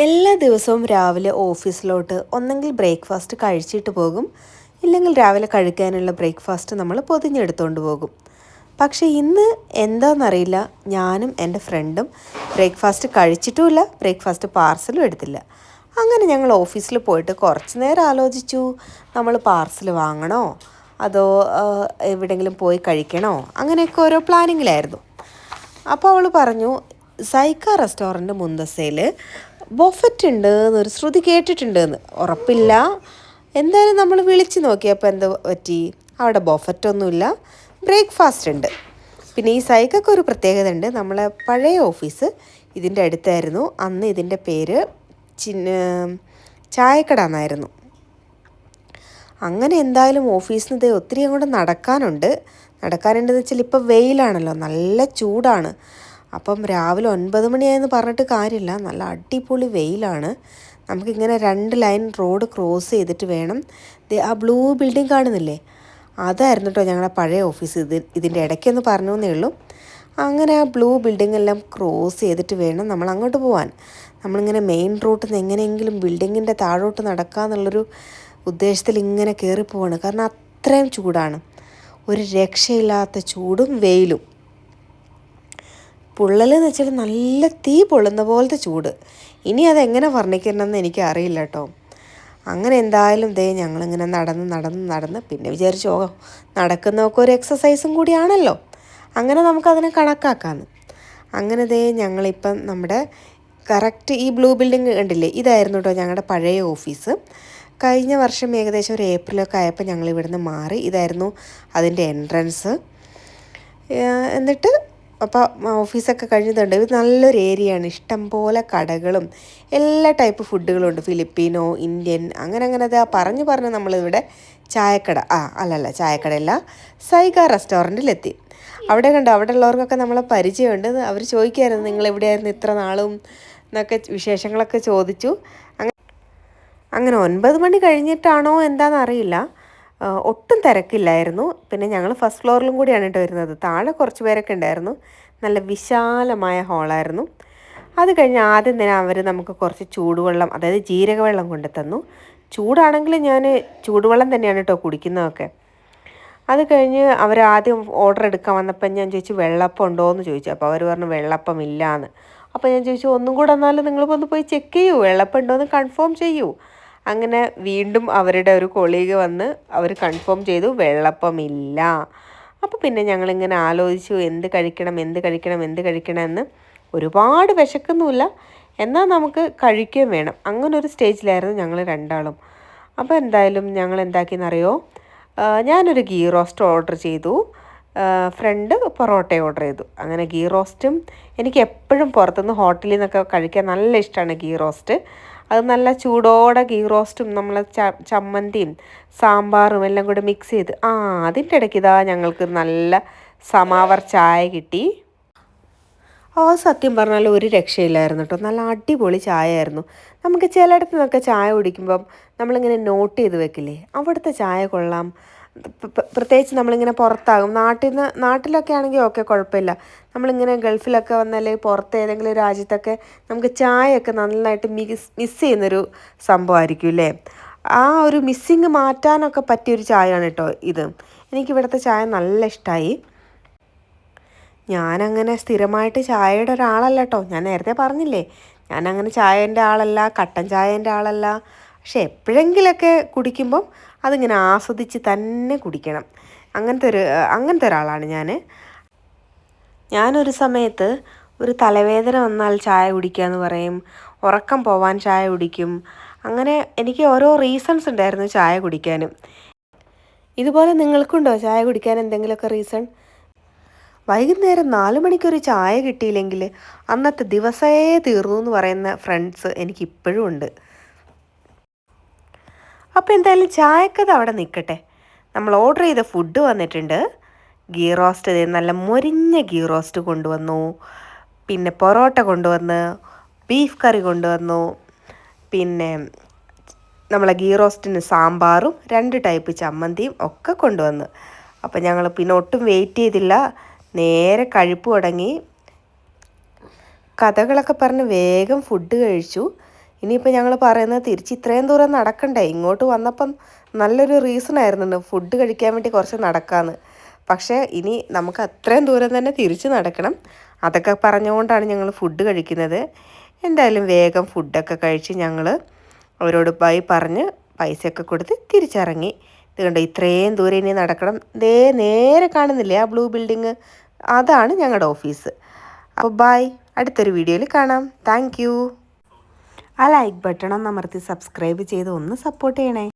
എല്ലാ ദിവസവും രാവിലെ ഓഫീസിലോട്ട് ഒന്നെങ്കിൽ ബ്രേക്ക്ഫാസ്റ്റ് കഴിച്ചിട്ട് പോകും, ഇല്ലെങ്കിൽ രാവിലെ കഴിക്കാനുള്ള ബ്രേക്ക്ഫാസ്റ്റ് നമ്മൾ പൊതിഞ്ഞെടുത്തുകൊണ്ട് പോകും. പക്ഷേ ഇന്ന് എന്താണെന്നറിയില്ല, ഞാനും എൻ്റെ ഫ്രണ്ടും ബ്രേക്ക്ഫാസ്റ്റ് കഴിച്ചിട്ടുമില്ല, ബ്രേക്ക്ഫാസ്റ്റ് പാർസലും എടുത്തില്ല. അങ്ങനെ ഞങ്ങൾ ഓഫീസിൽ പോയിട്ട് കുറച്ച് നേരം ആലോചിച്ചു, നമ്മൾ പാർസൽ വാങ്ങണോ അതോ എവിടെയെങ്കിലും പോയി കഴിക്കണോ, അങ്ങനെയൊക്കെ ഓരോ പ്ലാനിങ്ങിലായിരുന്നു. അപ്പോൾ അവൾ പറഞ്ഞു, സൈക്ക റെസ്റ്റോറൻറ്റ് മുന്തസയിൽ ബൊഫറ്റ് ഉണ്ട് എന്നൊരു ശ്രുതി കേട്ടിട്ടുണ്ടെന്ന്. ഉറപ്പില്ല, എന്തായാലും നമ്മൾ വിളിച്ച് നോക്കിയപ്പോൾ എന്താ പറ്റി, അവിടെ ബൊഫറ്റൊന്നുമില്ല, ബ്രേക്ക്ഫാസ്റ്റ് ഉണ്ട്. പിന്നെ ഈ സൈക്കൊക്കെ ഒരു പ്രത്യേകത ഉണ്ട്, നമ്മളെ പഴയ ഓഫീസ് ഇതിൻ്റെ അടുത്തായിരുന്നു. അന്ന് ഇതിൻ്റെ പേര് ചായക്കട എന്നായിരുന്നു. അങ്ങനെ എന്തായാലും ഓഫീസിൽ നിന്ന് ഒത്തിരി അങ്ങോട്ട് നടക്കാനുണ്ടെന്ന് വെച്ചാൽ ഇപ്പോൾ വെയിലാണല്ലോ, നല്ല ചൂടാണ്. അപ്പം രാവിലെ 9 മണിയായെന്ന് പറഞ്ഞിട്ട് കാര്യമില്ല, നല്ല അടിപൊളി വെയിലാണ്. നമുക്കിങ്ങനെ 2 ലൈൻ റോഡ് ക്രോസ് ചെയ്തിട്ട് വേണം. ആ ബ്ലൂ ബിൽഡിംഗ് കാണുന്നില്ലേ, അതായിരുന്നു കേട്ടോ ഞങ്ങളുടെ പഴയ ഓഫീസ്. ഇതിൻ്റെ ഇടയ്ക്കൊന്ന് പറഞ്ഞു എന്നേ ഉള്ളൂ. അങ്ങനെ ആ ബ്ലൂ ബിൽഡിംഗ് എല്ലാം ക്രോസ് ചെയ്തിട്ട് വേണം നമ്മൾ അങ്ങോട്ട് പോകാൻ. നമ്മളിങ്ങനെ മെയിൻ റോഡിൽ നിന്ന് എങ്ങനെയെങ്കിലും ബിൽഡിങ്ങിൻ്റെ താഴോട്ട് നടക്കാമെന്നുള്ളൊരു ഉദ്ദേശത്തിൽ ഇങ്ങനെ കയറിപ്പോവാണ്. കാരണം അത്രയും ചൂടാണ്, ഒരു രക്ഷയില്ലാത്ത ചൂടും വെയിലും. പൊള്ളലെന്ന് വെച്ചാൽ നല്ല തീ പൊള്ളുന്ന പോലത്തെ ചൂട്. ഇനി അതെങ്ങനെ വർണ്ണിക്കണമെന്ന് എനിക്ക് അറിയില്ല കേട്ടോ. അങ്ങനെ എന്തായാലും ഞങ്ങളിങ്ങനെ നടന്ന് പിന്നെ വിചാരിച്ചു, നടക്കുന്നതൊക്കെ ഒരു എക്സസൈസും കൂടിയാണല്ലോ, അങ്ങനെ നമുക്കതിനെ കണക്കാക്കാമെന്ന്. അങ്ങനെ ഞങ്ങളിപ്പം നമ്മുടെ കറക്റ്റ് ഈ ബ്ലൂ ബിൽഡിംഗ് കണ്ടില്ലേ, ഇതായിരുന്നു കേട്ടോ ഞങ്ങളുടെ പഴയ ഓഫീസ്. കഴിഞ്ഞ വർഷം ഏകദേശം ഒരു ഏപ്രിലൊക്കെ ആയപ്പോൾ ഞങ്ങൾ ഇവിടുന്ന് മാറി. ഇതായിരുന്നു അതിൻ്റെ എൻട്രൻസ്. എന്നിട്ട് അപ്പോൾ ഓഫീസൊക്കെ കഴിഞ്ഞതുണ്ട്. ഇത് നല്ലൊരു ഏരിയയാണ്, ഇഷ്ടം പോലെ കടകളും എല്ലാ ടൈപ്പ് ഫുഡുകളും ഉണ്ട്, ഫിലിപ്പീനോ, ഇന്ത്യൻ, അങ്ങനെ പറഞ്ഞ് നമ്മളിവിടെ ചായക്കടയല്ല, സൈഗ റെസ്റ്റോറൻറ്റിലെത്തി. അവിടെ അവിടെ ഉള്ളവർക്കൊക്കെ നമ്മളെ പരിചയമുണ്ട്. അവർ ചോദിക്കുമായിരുന്നു, നിങ്ങൾ എവിടെയായിരുന്നു ഇത്ര നാളും എന്നൊക്കെ വിശേഷങ്ങളൊക്കെ ചോദിച്ചു. അങ്ങനെ 9 മണി കഴിഞ്ഞിട്ടാണോ എന്താണെന്നറിയില്ല, ഒട്ടും തിരക്കില്ലായിരുന്നു. പിന്നെ ഞങ്ങൾ ഫസ്റ്റ് ഫ്ലോറിലും കൂടിയാണ് കേട്ടോ വരുന്നത്. താഴെ കുറച്ച് പേരൊക്കെ ഉണ്ടായിരുന്നു. നല്ല വിശാലമായ ഹോളായിരുന്നു. അത് കഴിഞ്ഞ് ആദ്യം തന്നെ അവർ നമുക്ക് കുറച്ച് ചൂടുവെള്ളം, അതായത് ജീരകവെള്ളം കൊണ്ട് തന്നു. ചൂടാണെങ്കിൽ ഞാൻ ചൂടുവെള്ളം തന്നെയാണ് കേട്ടോ കുടിക്കുന്നതൊക്കെ. അത് കഴിഞ്ഞ് അവർ ആദ്യം ഓർഡർ എടുക്കാൻ വന്നപ്പോൾ ഞാൻ ചോദിച്ചു, വെള്ളപ്പം ഉണ്ടോ എന്ന് ചോദിച്ചു. അപ്പോൾ അവർ പറഞ്ഞു വെള്ളപ്പം ഇല്ലയെന്ന്. അപ്പോൾ ഞാൻ ചോദിച്ചു, ഒന്നും കൂടെ എന്നാലും നിങ്ങളിപ്പോൾ ഒന്ന് പോയി ചെക്ക് ചെയ്യൂ, വെള്ളപ്പം ഉണ്ടോ എന്ന് കൺഫേം ചെയ്യൂ. അങ്ങനെ വീണ്ടും അവരുടെ ഒരു കൊളീഗ് വന്ന് അവർ കൺഫേം ചെയ്തു, വെള്ളപ്പമില്ല. അപ്പോൾ പിന്നെ ഞങ്ങളിങ്ങനെ ആലോചിച്ചു, എന്ത് കഴിക്കണം എന്ന്. ഒരുപാട് വിശക്കൊന്നുമില്ല, എന്നാൽ നമുക്ക് കഴിക്കുകയും വേണം, അങ്ങനെ ഒരു സ്റ്റേജിലായിരുന്നു ഞങ്ങൾ രണ്ടാളും. അപ്പോൾ എന്തായാലും ഞങ്ങൾ എന്താക്കിയെന്നറിയോ, ഞാനൊരു ഗീ റോസ്റ്റ് ഓർഡർ ചെയ്തു, ഫ്രണ്ട് പൊറോട്ട ഓർഡർ ചെയ്തു. അങ്ങനെ ഗീ റോസ്റ്റും, എനിക്ക് എപ്പോഴും പുറത്തുനിന്ന് ഹോട്ടലിൽ നിന്നൊക്കെ കഴിക്കാൻ നല്ല ഇഷ്ടമാണ് ഗീ റോസ്റ്റ്. അത് നല്ല ചൂടോടെ ഗീ റോസ്റ്റും നമ്മൾ ചമ്മന്തിയും സാമ്പാറും എല്ലാം കൂടെ മിക്സ് ചെയ്ത് അതിൻ്റെ ഇടയ്ക്ക് ഞങ്ങൾക്ക് നല്ല സമാവർ ചായ കിട്ടി. സത്യം പറഞ്ഞാൽ ഒരു രക്ഷയില്ലായിരുന്നു കേട്ടോ, നല്ല അടിപൊളി ചായ ആയിരുന്നു. നമുക്ക് ചിലയിടത്തു നിന്നൊക്കെ ചായ കുടിക്കുമ്പം നമ്മളിങ്ങനെ നോട്ട് ചെയ്ത് വെക്കില്ലേ, അവിടുത്തെ ചായ കൊള്ളാം. പ്രത്യേകിച്ച് നമ്മളിങ്ങനെ പുറത്താകും, നാട്ടിലൊക്കെ ആണെങ്കിൽ ഓക്കെ കുഴപ്പമില്ല. നമ്മളിങ്ങനെ ഗൾഫിലൊക്കെ വന്നാൽ പുറത്ത് ഏതെങ്കിലും രാജ്യത്തൊക്കെ നമുക്ക് ചായയൊക്കെ നന്നായിട്ട് മിസ് ചെയ്യുന്നൊരു സംഭവമായിരിക്കും അല്ലേ. ആ ഒരു മിസ്സിങ് മാറ്റാനൊക്കെ പറ്റിയൊരു ചായയാണ് കേട്ടോ ഇത്. എനിക്കിവിടുത്തെ ചായ നല്ല ഇഷ്ടമായി. ഞാനങ്ങനെ സ്ഥിരമായിട്ട് ചായയുടെ ഒരാളല്ല കേട്ടോ, ഞാൻ നേരത്തെ പറഞ്ഞില്ലേ, ഞാനങ്ങനെ ചായേൻ്റെ ആളല്ല, കട്ടൻ ചായേൻ്റെ ആളല്ല. പക്ഷെ എപ്പോഴെങ്കിലൊക്കെ കുടിക്കുമ്പം അതിങ്ങനെ ആസ്വദിച്ച് തന്നെ കുടിക്കണം, അങ്ങനത്തെ ഒരാളാണ് ഞാനൊരു സമയത്ത് ഒരു തലവേദന വന്നാൽ ചായ കുടിക്കുക എന്ന് പറയും, ഉറക്കം പോവാൻ ചായ കുടിക്കും. അങ്ങനെ എനിക്ക് ഓരോ റീസൺസ് ഉണ്ടായിരുന്നു ചായ കുടിക്കാനും. ഇതുപോലെ നിങ്ങൾക്കുണ്ടോ ചായ കുടിക്കാൻ എന്തെങ്കിലുമൊക്കെ റീസൺ? വൈകുന്നേരം 4 മണിക്കൊരു ചായ കിട്ടിയില്ലെങ്കിൽ അന്നത്തെ ദിവസമേ തീർന്നു എന്ന് പറയുന്ന ഫ്രണ്ട്സ് എനിക്കിപ്പോഴും ഉണ്ട്. അപ്പോൾ എന്തായാലും ചായക്കഥ അവിടെ നിൽക്കട്ടെ. നമ്മൾ ഓർഡർ ചെയ്ത ഫുഡ് വന്നിട്ടുണ്ട്. ഗീ റോസ്റ്റ്, നല്ല മൊരിഞ്ഞ ഗീ റോസ്റ്റ് കൊണ്ടുവന്നു, പിന്നെ പൊറോട്ട കൊണ്ടുവന്ന്, ബീഫ് കറി കൊണ്ടുവന്നു, പിന്നെ നമ്മളെ ഗീ റോസ്റ്റിന് സാമ്പാറും 2 ടൈപ്പ് ചമ്മന്തിയും ഒക്കെ കൊണ്ടുവന്നു. അപ്പോൾ ഞങ്ങൾ പിന്നെ ഒട്ടും വെയിറ്റ് ചെയ്തില്ല, നേരെ കഴിപ്പ് തുടങ്ങി. കഥകളൊക്കെ പറഞ്ഞ് വേഗം ഫുഡ് കഴിച്ചു. ഇനിയിപ്പോൾ ഞങ്ങൾ പറയുന്നത് തിരിച്ച് ഇത്രയും ദൂരം നടക്കണ്ടേ, ഇങ്ങോട്ട് വന്നപ്പം നല്ലൊരു റീസൺ ആയിരുന്നു ഫുഡ് കഴിക്കാൻ വേണ്ടി കുറച്ച് നടക്കാമെന്ന്. പക്ഷേ ഇനി നമുക്ക് അത്രയും ദൂരം തന്നെ തിരിച്ച് നടക്കണം. അതൊക്കെ പറഞ്ഞുകൊണ്ടാണ് ഞങ്ങൾ ഫുഡ് കഴിക്കുന്നത്. എന്തായാലും വേഗം ഫുഡൊക്കെ കഴിച്ച് ഞങ്ങൾ അവരോട് ബൈ പറഞ്ഞ് പൈസയൊക്കെ കൊടുത്ത് തിരിച്ചിറങ്ങി. ഇത് കണ്ടോ, ഇത്രയും ദൂരം ഇനി നടക്കണം. നേരെ കാണുന്നില്ലേ ആ ബ്ലൂ ബിൽഡിങ്, അതാണ് ഞങ്ങളുടെ ഓഫീസ്. അപ്പോൾ ബൈ, അടുത്തൊരു വീഡിയോയിൽ കാണാം. Thank you. ആ ലൈക്ക് ബട്ടൺ ഒന്ന് അമർത്തി സബ്സ്ക്രൈബ് ചെയ്ത് ഒന്ന് സപ്പോർട്ട് ചെയ്യണേ.